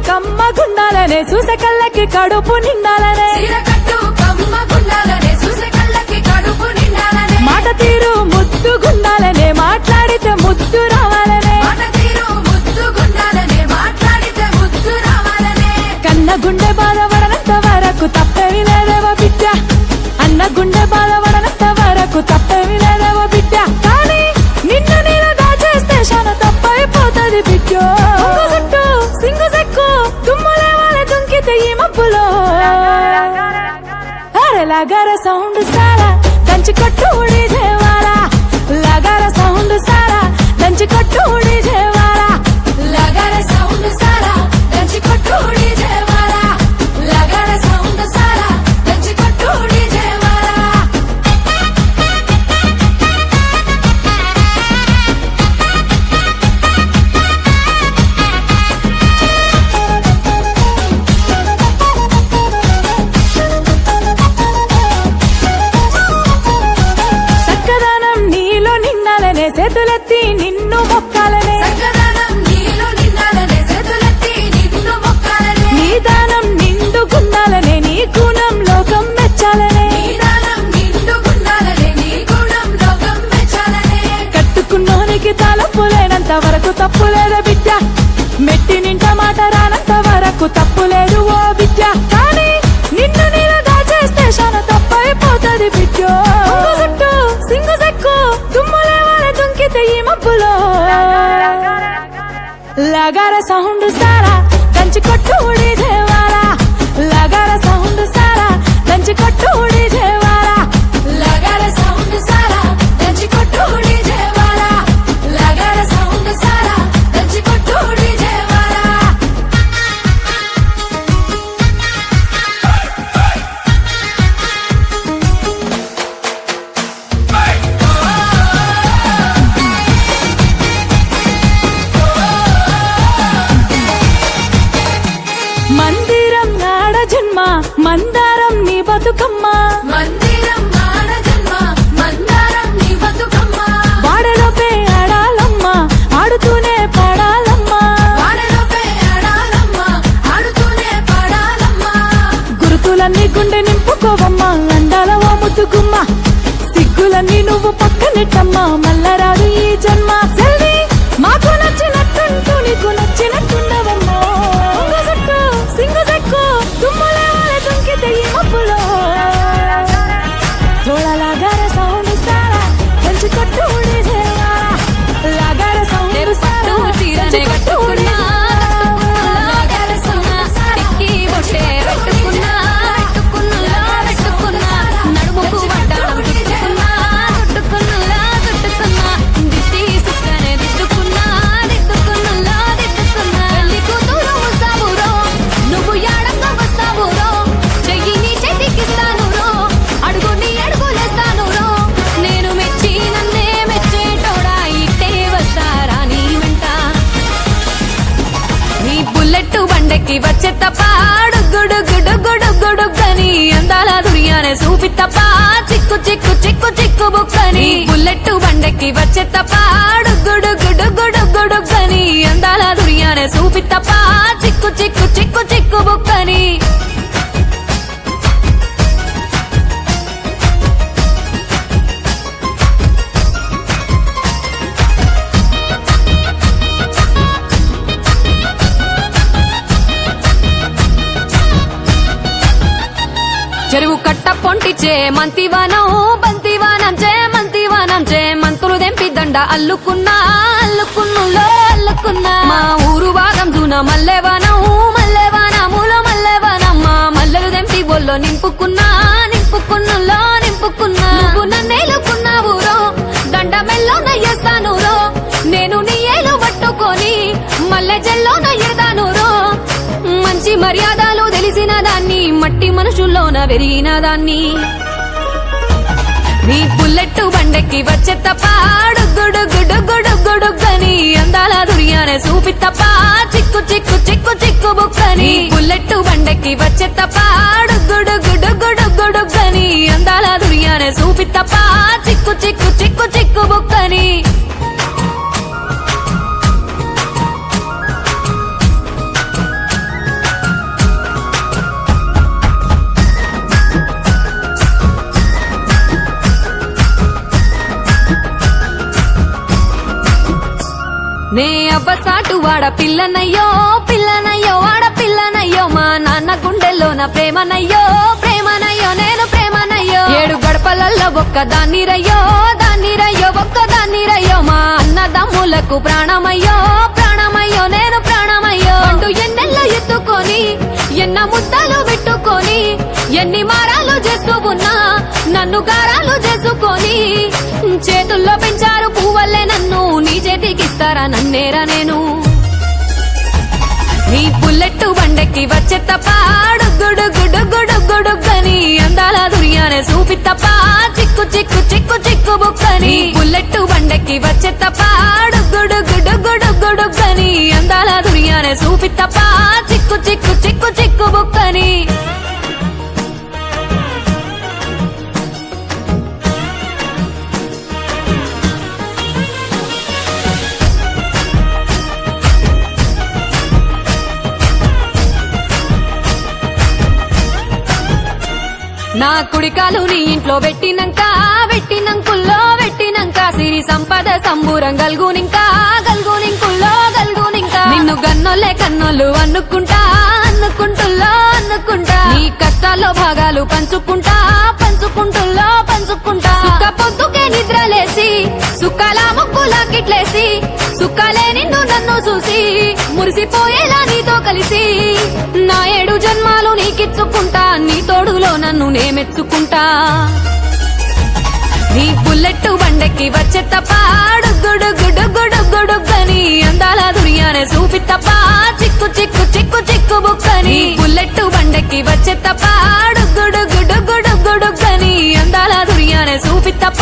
కమ్మగుండాలనే చూసే కళ్ళకి కడుపు నిండాలనే మాట తీరు ముద్దుగుండాలనే మాట్లాడితే ముద్దు రావాలనే కన్న గుండె బాధపడనంత వరకు తప్పేవి లేదేవో బిడ్డ అన్న గుండె బాధపడనంత వరకు తప్పేవి లేదేవో బిడ్డ కానీ నిన్ను నేను దాచేస్తే చాలా తప్పైపోతుంది బిడ్డో సింగు సెక్కు తుమ్ములేవాల దుంకితే ఈ మబ్బులో అరే లాగార సౌండ్ సారా దంచి కొట్టు ఉడి దేవాలా లాగార సౌండ్ సారా దంచి కొట్టు ఉడి దేవాలా లాగార సౌండ్ సారా దంచి కొట్టు ఉడి దేవాలా లాగార సౌండ్ సారా దంచి కొట్టు ఉడి దేవాలా సక్కదనం నీలో నిన్నాలనే చేతులెత్తి నిన్ను మొక్కాలనే నీ దానం నిండుకున్నాలనే నీ గుణం లోకం మెచ్చాలనే కట్టుకున్నోనికి తలపులేనంత వరకు తప్పులేదా బిడ్డ మెట్టి నింట మాట రానంత వరకు తప్పులేదు ఓ బిడ్డ కానీ నిన్ను నేను దాచేస్తే చాలా తప్పైపోతుంది బిడ్డో సింగు సెక్కు తుమ్ములేవాల దుంకితే ఈ మబ్బులో లాగార సౌండ్ సారా దంచి కొట్టు ఉడి దేవాలా లాగార సౌండ్ సారా దంచి కొట్టు ఉడి దేవాలా లాగార సౌండ్ సారా దంచి కొట్టు ఉడి దేవాలా లాగార సౌండ్ సారా దంచి కొట్టు ఉడి దేవాలా మందిరం నాడ జన్మ మందారం నీ బతుకమ్మ వాడలోపే ఆడాలమ్మ ఆడుతూనే పాడాలమ్మ గురుతులన్నీ గుండె నింపుకోవమ్మ అందాల ఓ ముద్దుగుమ్మ సిగ్గులన్నీ నువ్వు పక్కనెట్టమ్మ మల్లరాదు ఈ జన్మ సెల్వి మాకు నచ్చినట్టుంటూ నీకు నచ్చినట్టుండవమ్మా సింగు సెక్కు తుమ్ములేవాల దుంకితే ఈ మబ్బులో లాగార సౌండ్ సారా దంచి కొట్టు ఉడి దేవాలా లాగార సౌండ్ సారా దంచి కొట్టు ఉడి బండకి వచ్చే తప్ప గుడుగుడుగుడుగుడుగని అందాల దుర్యానే చూపి తప్ప చిక్కు చిక్కు చిక్కు చిక్కు బుక్కని బుల్లెట్ బండకి వచ్చే తప్ప గుడుగుడుగుడుగుడుగని అందాల దుర్యానే చూపి తప్ప చిక్కు చిక్కు చిక్కు చిక్కు బుక్కని చెరువు కట్ట పొంటిచే మంతివానం బంతివానం చే మంతులు దెంపి దండ అల్లుకున్నా అల్లుకున్నులో అల్లుకున్నా మా ఊరు భాగం జూన మల్లెవానములో మల్లెవానమ్మ మల్లెలు దెంపి బొల్లో నింపుకున్నా నింపుకున్నులో నింపుకున్నా నువ్వు నన్నేలుకున్నావు రో దండ మెల్లో నయ్యేస్తాను రో నేను నీ ఏలు పట్టుకొని మల్లె జల్లో నయ్యేదాను రో మంచి మర్యాదలు తెలిసిన దాన్ని మట్టి మనుషుల్లోన పెరిగిన దాన్ని నీ బుల్లెట్ బండెక్కి వచ్చే తప్ప గుడుగుడుగుడుగుడుగని అందాల దుర్యానే చూపి తప్ప చిక్కు చిక్కు చిక్కు చిక్కు బుక్కని బుల్లెట్ బండెక్కి వచ్చే తప్ప గుడుగుడుగుడుగుడుగని అందాల దుర్యానే చూపి తప్ప చిక్కు చిక్కు చిక్కు చిక్కు బుక్కని ఎవ్వసాటు వాడ పిల్లనయ్యో పిల్లనయ్యో వాడ పిల్లనయ్యో మా నాన్న గుండెల్లో నా ప్రేమనయ్యో ప్రేమనయ్యో నేను ప్రేమనయ్యో 7 గడపలల్లో ఒక్కదాన్నిరయ్యో దాన్నిరయ్యో ఒక్కదాన్నిరయ్యో మా అన్నదమ్ములకు ప్రాణమయ్యో ప్రాణమయ్యో నేను ప్రాణమయ్యో అంటూ ఎన్నెల్లో ఎత్తుకొని ఎన్న ముద్దలు పెట్టుకొని ఎన్ని మారాలు చేస్తూ ఉన్నా నన్ను గారాలు చేసుకొని చేతుల్లో పెంచారు పువ్వల్లే నన్ను నీ చేతికిస్తారా నన్నేరా నేను నీ బుల్లెట్టు బండెక్కి వచ్చే తప్ప గుడుగుడుగుడుగుడుగుడుగని అందాల దుర్యానే చూపి తప్ప చిక్కు చిక్కు చిక్కు చిక్కు బుక్కని బుల్లెట్టు బండెక్కి వచ్చే తప్ప గుడుగుడుగుడుగుడుగని అందాల దుర్యానే చూపి తప్ప చిక్కు చిక్కు చిక్కు చిక్కు బుక్కని నా కుడికాలు నీ ఇంట్లో పెట్టినంకుల్లో పెట్టినంక సిరి సంపద సంబూరం గల్గునింకా నిన్ను గన్నోలే కన్నోళ్ళు అనుకుంటుల్లో నీ కష్టాల్లో భాగాలు పంచుకుంటా సుక్క పొద్దుకే నిద్రలేసి సుక్కల ముక్కులా కిట్లేసి సుక్కలే నిన్ను నన్ను చూసి మురిసిపోయేలా నీతో కలిసి నా 7 జన్మాలు నీకిచ్చుకుంటా నీ తోడులో నన్ను నేమెచ్చుకుంటా నీ బుల్లెట్టు బండెక్కి వచ్చే తప్ప గుడుగుడుగుడుగుడుగని అందాల దుర్యానే చూపి తప్ప చిక్కు చిక్కు చిక్కు చిక్కు బుక్కని బుల్లెట్టు బండెక్కి వచ్చే తప్ప గుడుగుడుగుడుగుడుగని అందాల దుర్యానే చూపి తప్ప